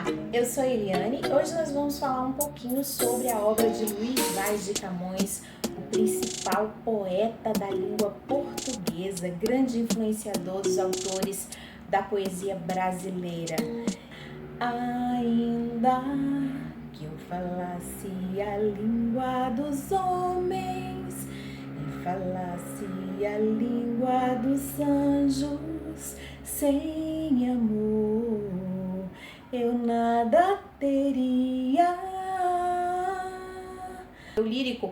Olá, eu sou a Eliane e hoje nós vamos falar um pouquinho sobre a obra de Luís Vaz de Camões, o principal poeta da língua portuguesa, grande influenciador dos autores da poesia brasileira. Ainda que eu falasse a língua dos homens e falasse a língua dos anjos, sem amor eu nada teria. O lírico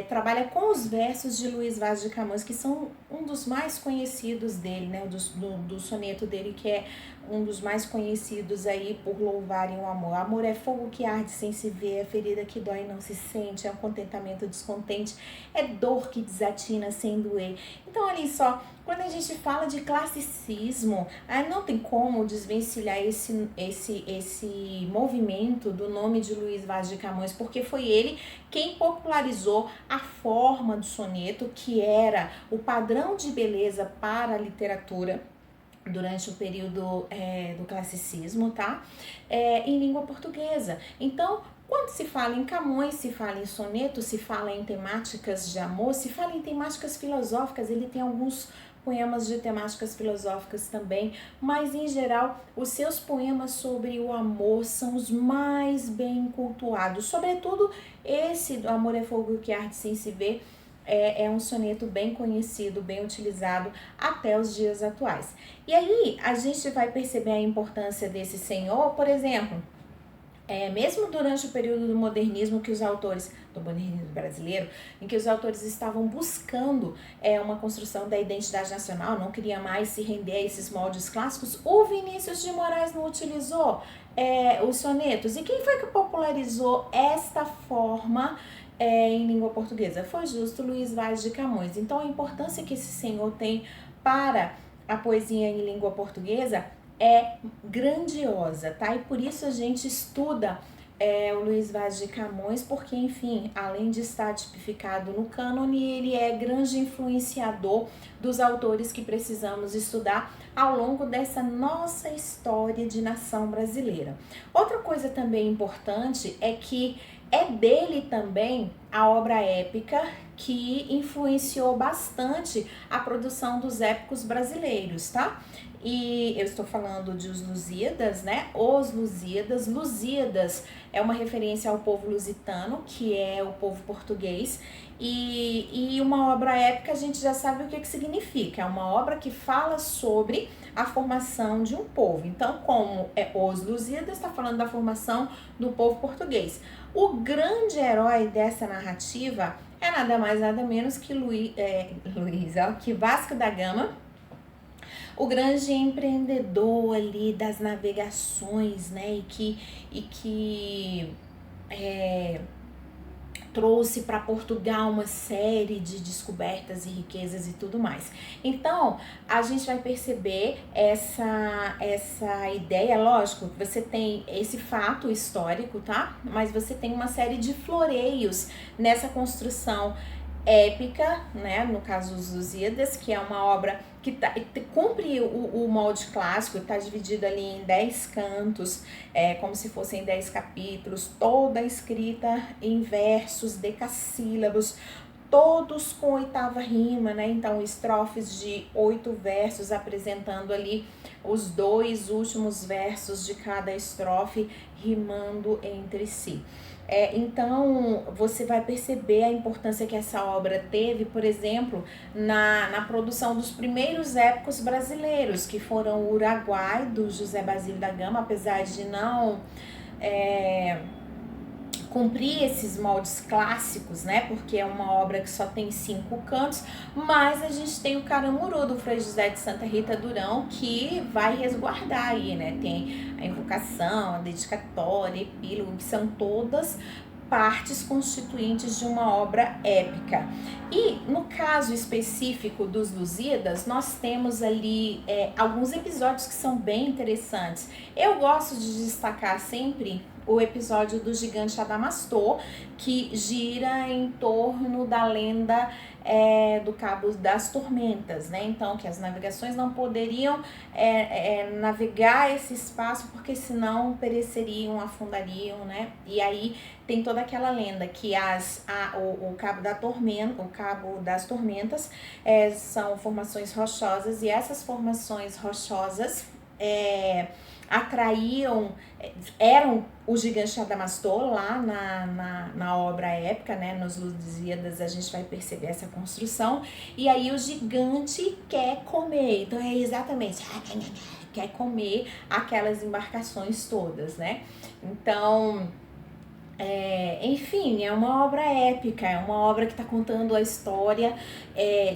trabalha com os versos de Luís Vaz de Camões, que são um dos mais conhecidos dele, né? Do soneto dele, que é um dos mais conhecidos aí por louvarem o amor. Amor é fogo que arde sem se ver, é ferida que dói e não se sente, é um contentamento descontente, é dor que desatina sem doer. Então, olha só, quando a gente fala de classicismo, não tem como desvencilhar esse movimento do nome de Luís Vaz de Camões, porque foi ele quem popularizou a forma do soneto, que era o padrão de beleza para a literatura durante o período do classicismo, tá? Em língua portuguesa. Então, quando se fala em Camões, se fala em soneto, se fala em temáticas de amor, se fala em temáticas filosóficas, ele tem alguns poemas de temáticas filosóficas também, mas em geral os seus poemas sobre o amor são os mais bem cultuados, sobretudo esse do Amor é Fogo que Arde Sem Se Ver. É um soneto bem conhecido, bem utilizado até os dias atuais. E aí a gente vai perceber a importância desse senhor, por exemplo, mesmo durante o período do modernismo, que os autores, do modernismo brasileiro, em que os autores estavam buscando uma construção da identidade nacional, não queria mais se render a esses moldes clássicos, o Vinícius de Moraes não utilizou os sonetos. E quem foi que popularizou esta forma em língua portuguesa? Foi justo Luís Vaz de Camões. Então, a importância que esse senhor tem para a poesia em língua portuguesa é grandiosa, tá? E por isso a gente estuda o Luís Vaz de Camões, porque, enfim, além de estar tipificado no cânone, ele é grande influenciador dos autores que precisamos estudar ao longo dessa nossa história de nação brasileira. Outra coisa também importante é que é dele também a obra épica que influenciou bastante a produção dos épicos brasileiros, tá? E eu estou falando de Os Lusíadas, né? Os Lusíadas. Lusíadas é uma referência ao povo lusitano, que é o povo português. E uma obra épica, a gente já sabe o que significa. É uma obra que fala sobre a formação de um povo. Então, como é Os Lusíadas, está falando da formação do povo português. O grande herói dessa narrativa é nada mais, nada menos que que Vasco da Gama, o grande empreendedor ali das navegações, né? E que trouxe para Portugal uma série de descobertas e riquezas e tudo mais. Então, a gente vai perceber essa ideia, lógico, que você tem esse fato histórico, tá? Mas você tem uma série de floreios nessa construção épica, né? No caso Os Lusíadas, que é uma obra que cumpre o molde clássico, está dividido ali em 10 cantos, como se fossem 10 capítulos, toda escrita em versos, decassílabos, todos com oitava rima, né? Então, estrofes de 8 versos, apresentando ali os 2 últimos versos de cada estrofe rimando entre si. Então, você vai perceber a importância que essa obra teve, por exemplo, na produção dos primeiros épicos brasileiros, que foram o Uruguai, do José Basílio da Gama, apesar de não cumprir esses moldes clássicos, né? Porque é uma obra que só tem 5 cantos, mas a gente tem o Caramuru, do Frei José de Santa Rita Durão, que vai resguardar aí, né? Tem a invocação, a dedicatória, epílogo, que são todas partes constituintes de uma obra épica. E no caso específico dos Lusíadas, nós temos ali alguns episódios que são bem interessantes. Eu gosto de destacar sempre o episódio do gigante Adamastor, que gira em torno da lenda do Cabo das Tormentas, né? Então, que as navegações não poderiam navegar esse espaço porque senão pereceriam, afundariam, né? E aí tem toda aquela lenda que o Cabo das Tormentas são formações rochosas, e essas formações rochosas eram o gigante Adamastor lá na obra épica, né? Nos Lusíadas a gente vai perceber essa construção, e aí o gigante quer comer, então é exatamente, quer comer aquelas embarcações todas, né? Então, enfim, é uma obra épica, é uma obra que está contando a história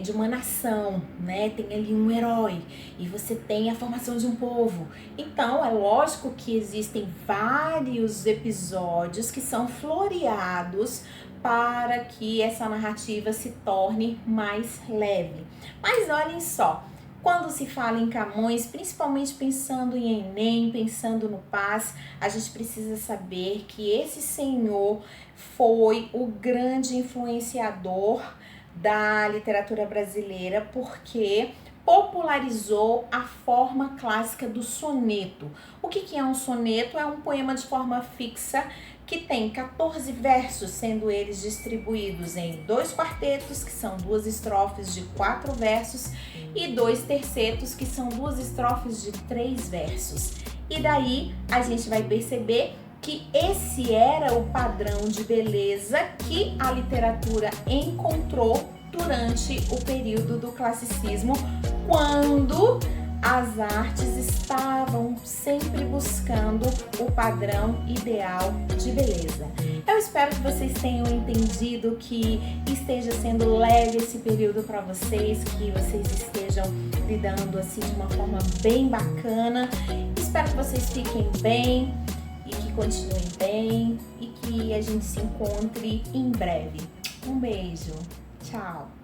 de uma nação, né? Tem ali um herói e você tem a formação de um povo. Então, é lógico que existem vários episódios que são floreados para que essa narrativa se torne mais leve. Mas olhem só, quando se fala em Camões, principalmente pensando em Enem, pensando no Paz, a gente precisa saber que esse senhor foi o grande influenciador da literatura brasileira, porque popularizou a forma clássica do soneto. O que é um soneto? É um poema de forma fixa que tem 14 versos, sendo eles distribuídos em 2 quartetos, que são 2 estrofes de 4 versos, e 2 tercetos, que são 2 estrofes de 3 versos. E daí a gente vai perceber que esse era o padrão de beleza que a literatura encontrou durante o período do classicismo, quando as artes estavam sempre buscando o padrão ideal de beleza. Eu espero que vocês tenham entendido, que esteja sendo leve esse período para vocês, que vocês estejam lidando assim de uma forma bem bacana. Espero que vocês fiquem bem e que continuem bem e que a gente se encontre em breve. Um beijo, tchau!